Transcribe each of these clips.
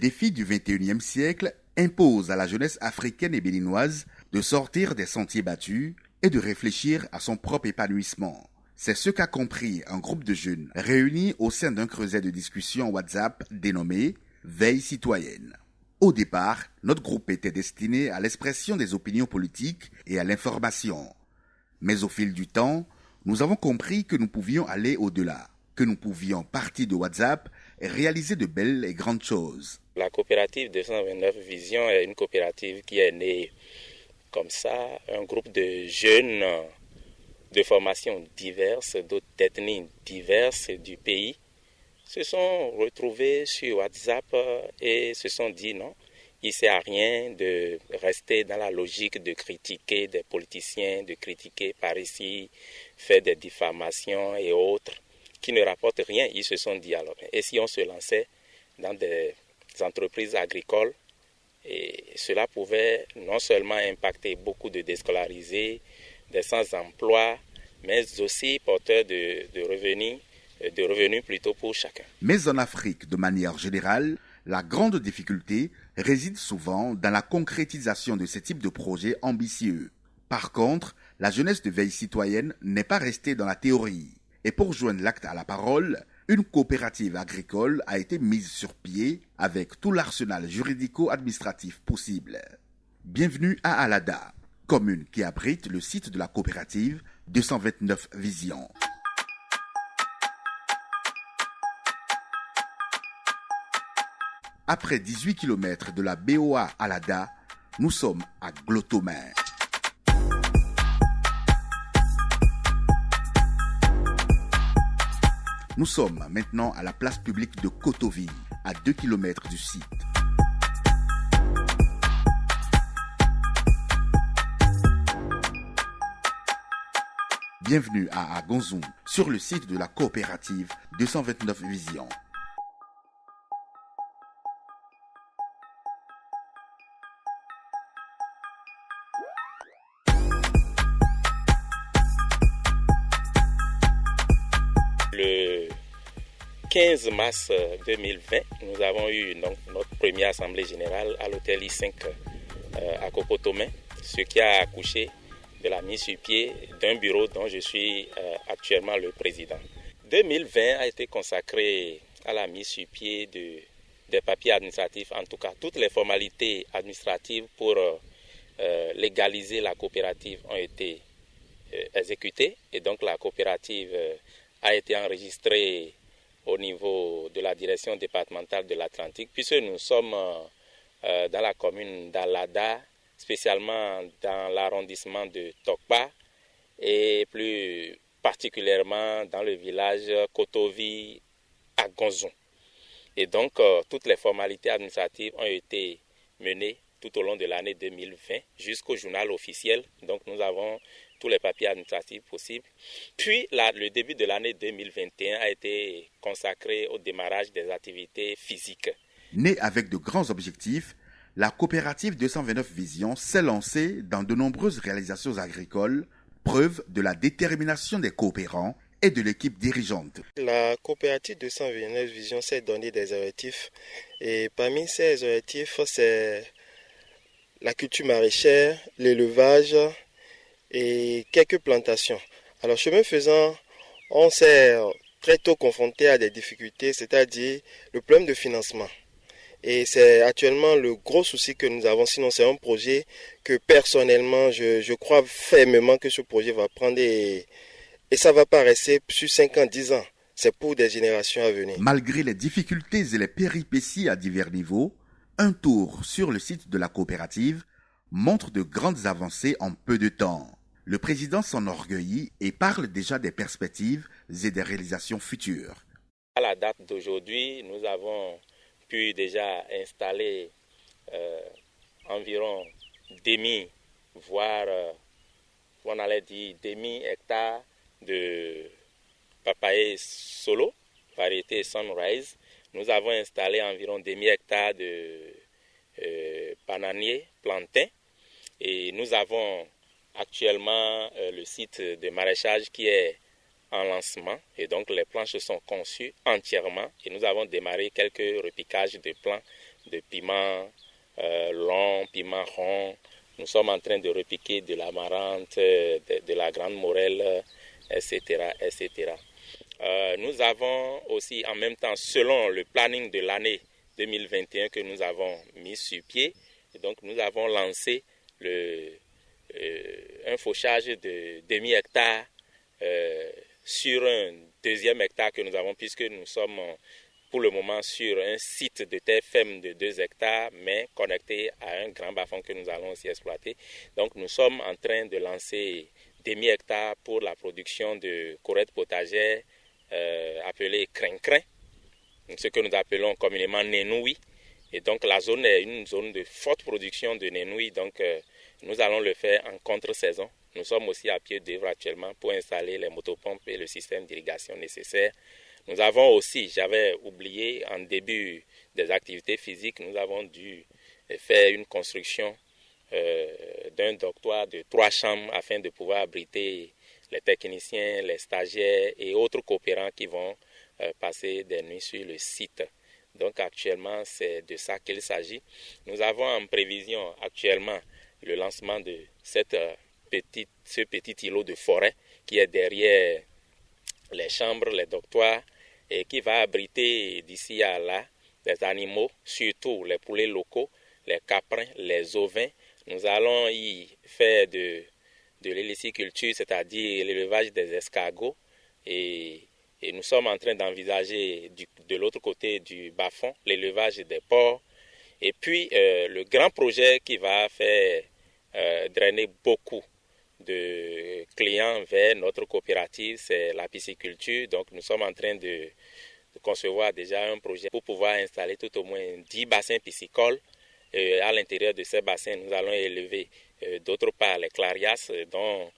défis du XXIe siècle imposent à la jeunesse africaine et béninoise de sortir des sentiers battus et de réfléchir à son propre épanouissement. C'est ce qu'a compris un groupe de jeunes réunis au sein d'un creuset de discussion WhatsApp dénommé Veille citoyenne. Au départ, notre groupe était destiné à l'expression des opinions politiques et à l'information. Mais au fil du temps, nous avons compris que nous pouvions aller au-delà, que nous pouvions partir de WhatsApp et réaliser de belles et grandes choses. La coopérative 229 Vision est une coopérative qui est née comme ça, un groupe de jeunes de formations diverses, d'autres ethnies diverses du pays, se sont retrouvés sur WhatsApp et se sont dit non, il ne sert à rien de rester dans la logique de critiquer des politiciens, de critiquer par ici, faire des diffamations et autres qui ne rapportent rien. Ils se sont dit alors, et si on se lançait dans des entreprises agricoles, et cela pouvait non seulement impacter beaucoup de déscolarisés, des sans-emploi, mais aussi porteurs de revenus plutôt pour chacun. Mais en Afrique, de manière générale, la grande difficulté réside souvent dans la concrétisation de ce type de projets ambitieux. Par contre, la jeunesse de Veille citoyenne n'est pas restée dans la théorie. Et pour joindre l'acte à la parole, une coopérative agricole a été mise sur pied avec tout l'arsenal juridico-administratif possible. Bienvenue à Alada, commune qui abrite le site de la coopérative 229 Vision. Après 18 km de la BOA Alada, nous sommes à Glotomin. Nous sommes maintenant à la place publique de Kotovi, à 2 km du site. Bienvenue à Agonzoum, sur le site de la coopérative 229 Vision. Le 15 mars 2020, nous avons eu donc notre première assemblée générale à l'hôtel I5 à Kokotomé, ce qui a accouché de la mise sur pied d'un bureau dont je suis actuellement le président. 2020 a été consacré à la mise sur pied des papiers administratifs, en tout cas toutes les formalités administratives pour légaliser la coopérative ont été exécutées et donc la coopérative a été enregistrée au niveau de la direction départementale de l'Atlantique, puisque nous sommes dans la commune d'Alada, spécialement dans l'arrondissement de Tokpa et plus particulièrement dans le village Kotovi à Gonzon. Et donc, toutes les formalités administratives ont été menées tout au long de l'année 2020 jusqu'au journal officiel. Donc, nous avons tous les papiers administratifs possibles. Puis, le début de l'année 2021 a été consacré au démarrage des activités physiques. Née avec de grands objectifs, la coopérative 229 Vision s'est lancée dans de nombreuses réalisations agricoles, preuve de la détermination des coopérants et de l'équipe dirigeante. La coopérative 229 Vision s'est donné des objectifs et parmi ces objectifs, c'est la culture maraîchère, l'élevage et quelques plantations. Alors, chemin faisant, on s'est très tôt confronté à des difficultés, c'est-à-dire le problème de financement. Et c'est actuellement le gros souci que nous avons, sinon c'est un projet que personnellement, je crois fermement que ce projet va prendre et ça ne va pas rester sur 5 ans, 10 ans. C'est pour des générations à venir. Malgré les difficultés et les péripéties à divers niveaux, un tour sur le site de la coopérative montre de grandes avancées en peu de temps. Le président s'enorgueillit et parle déjà des perspectives et des réalisations futures. À la date d'aujourd'hui, nous avons pu déjà installer environ demi, voire on allait dire demi-hectare de papaye solo, variété Sunrise. Nous avons installé environ demi-hectare de bananiers, plantains. Et nous avons actuellement le site de maraîchage qui est en lancement. Et donc les planches sont conçues entièrement. Et nous avons démarré quelques repiquages de plants de piments longs, piments ronds. Nous sommes en train de repiquer de l'amarante, de la grande morelle, etc., etc. Nous avons aussi en même temps, selon le planning de l'année 2021 que nous avons mis sur pied, donc nous avons lancé un fauchage de demi-hectare sur un deuxième hectare que nous avons, puisque nous sommes pour le moment sur un site de terre ferme de 2 hectares, mais connecté à un grand bas-fond que nous allons aussi exploiter. Donc nous sommes en train de lancer demi-hectare pour la production de courgettes potagères appelées crin-crin, ce que nous appelons communément nénoui. Et donc la zone est une zone de forte production de nénoui, donc nous allons le faire en contre-saison. Nous sommes aussi à pied d'œuvre actuellement pour installer les motopompes et le système d'irrigation nécessaire. Nous avons aussi, j'avais oublié, en début des activités physiques, nous avons dû faire une construction d'un dortoir de 3 chambres afin de pouvoir abriter les techniciens, les stagiaires et autres coopérants qui vont passer des nuits sur le site. Donc actuellement, c'est de ça qu'il s'agit. Nous avons en prévision actuellement le lancement de ce petit îlot de forêt qui est derrière les chambres, les dortoirs, et qui va abriter d'ici à là des animaux, surtout les poulets locaux, les caprins, les ovins. Nous allons y faire de l'héliciculture, c'est-à-dire l'élevage des escargots, et nous sommes en train d'envisager de l'autre côté du bas-fond l'élevage des porcs. Et puis le grand projet qui va faire drainer beaucoup de clients vers notre coopérative, c'est la pisciculture. Donc nous sommes en train de concevoir déjà un projet pour pouvoir installer tout au moins 10 bassins piscicoles. À l'intérieur de ces bassins, nous allons élever d'autre part les clarias, dont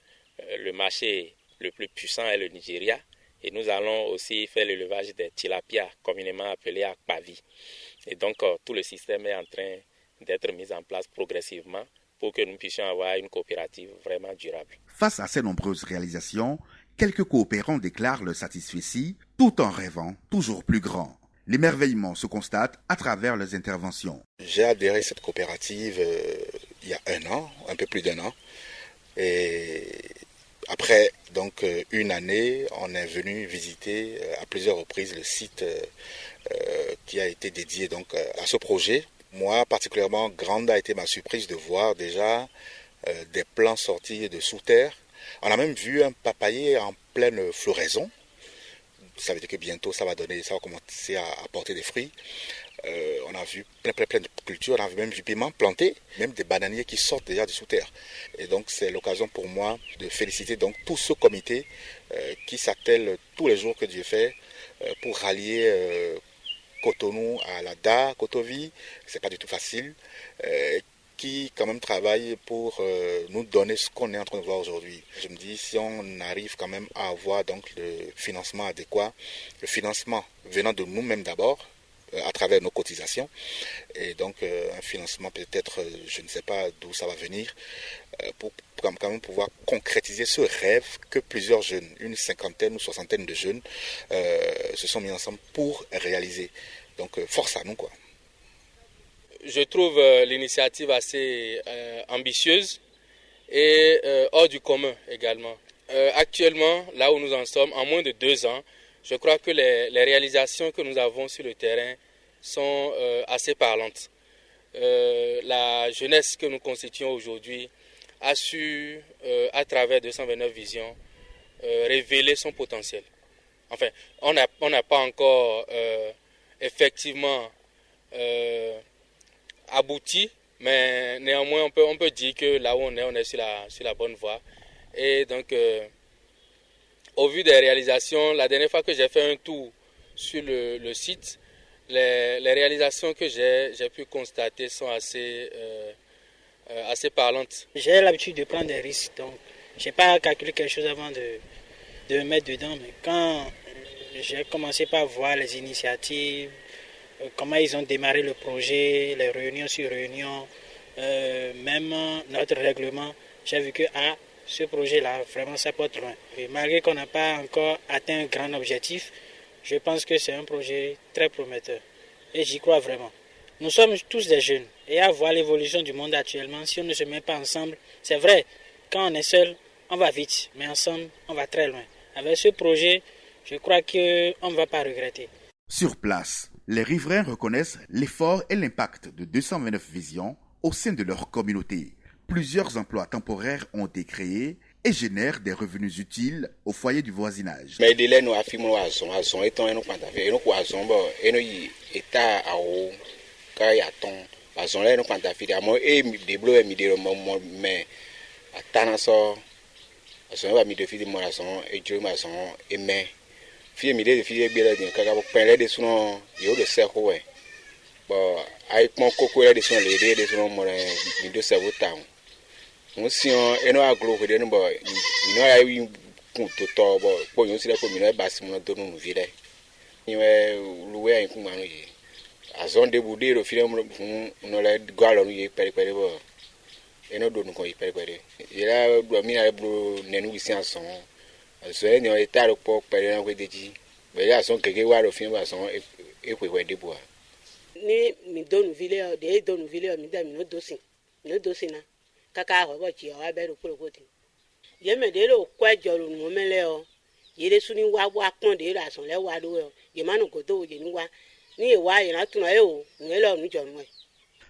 le marché le plus puissant est le Nigeria. Et nous allons aussi faire l'élevage des tilapias, communément appelés akpavi. Et donc tout le système est en train d'être mis en place progressivement pour que nous puissions avoir une coopérative vraiment durable. Face à ces nombreuses réalisations, quelques coopérants déclarent leur satisfecit tout en rêvant toujours plus grand. L'émerveillement se constate à travers leurs interventions. J'ai adhéré à cette coopérative il y a 1 an, un peu plus d'1 an. Et après donc une année, on est venu visiter à plusieurs reprises le site qui a été dédié donc à ce projet. Moi, particulièrement grande a été ma surprise de voir déjà des plants sortis de sous terre. On a même vu un papayer en pleine floraison. Ça veut dire que bientôt ça va commencer à porter des fruits. On a vu plein de cultures, on a même vu piments plantés, même des bananiers qui sortent déjà de sous terre. Et donc c'est l'occasion pour moi de féliciter donc tout ce comité qui s'attelle tous les jours que Dieu fait pour rallier Cotonou à la DA, Cotovi. C'est pas du tout facile. Qui quand même travaille pour nous donner ce qu'on est en train de voir aujourd'hui. Je me dis, si on arrive quand même à avoir donc le financement adéquat, le financement venant de nous-mêmes d'abord, à travers nos cotisations, et donc un financement peut-être, je ne sais pas d'où ça va venir, pour quand même pouvoir concrétiser ce rêve que plusieurs jeunes, une 50aine ou 60aine de jeunes, se sont mis ensemble pour réaliser. Donc force à nous, quoi. Je trouve l'initiative assez ambitieuse et hors du commun également. Actuellement, là où nous en sommes, en moins de 2 ans, je crois que les réalisations que nous avons sur le terrain sont assez parlantes. La jeunesse que nous constituons aujourd'hui a su, à travers 229 Visions, révéler son potentiel. Enfin, on n'a pas encore effectivement abouti, mais néanmoins on peut dire que là où on est sur la bonne voie. Et donc au vu des réalisations, la dernière fois que j'ai fait un tour sur le site, les réalisations que j'ai pu constater sont assez parlantes. J'ai l'habitude de prendre des risques, donc je n'ai pas calculé quelque chose avant de me mettre dedans, mais quand j'ai commencé par voir les initiatives, comment ils ont démarré le projet, les réunions sur réunions, même notre règlement, j'ai vu que ce projet-là, vraiment, ça porte loin. Et malgré qu'on n'a pas encore atteint un grand objectif, je pense que c'est un projet très prometteur. Et j'y crois vraiment. Nous sommes tous des jeunes et à voir l'évolution du monde actuellement, si on ne se met pas ensemble, c'est vrai, quand on est seul, on va vite, mais ensemble, on va très loin. Avec ce projet, je crois qu'on ne va pas regretter. Sur place, les riverains reconnaissent l'effort et l'impact de 229 Visions au sein de leur communauté. Plusieurs emplois temporaires ont été créés et génèrent des revenus utiles au foyer du voisinage.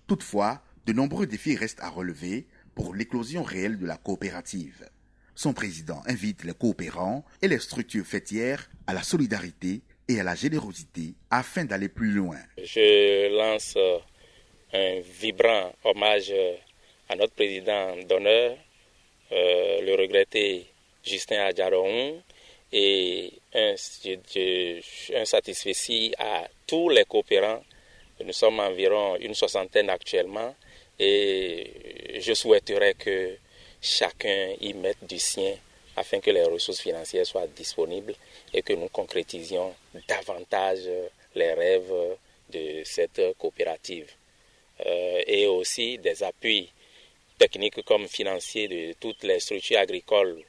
Toutefois, de nombreux défis restent à relever pour l'éclosion réelle de la coopérative. Son président invite les coopérants et les structures fêtières à la solidarité et à la générosité afin d'aller plus loin. Je lance un vibrant hommage à notre président d'honneur, le regretté Justin Adjaroun, et un satisfecit à tous les coopérants. Nous sommes environ une soixantaine actuellement et je souhaiterais que chacun y mette du sien afin que les ressources financières soient disponibles et que nous concrétisions davantage les rêves de cette coopérative. Et aussi des appuis techniques comme financiers de toutes les structures agricoles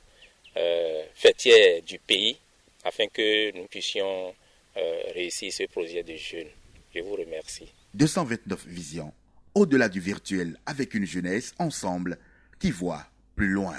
fêtières du pays afin que nous puissions réussir ce projet de jeunes. Je vous remercie. 229 Visions, au-delà du virtuel avec une jeunesse ensemble qui voit plus loin.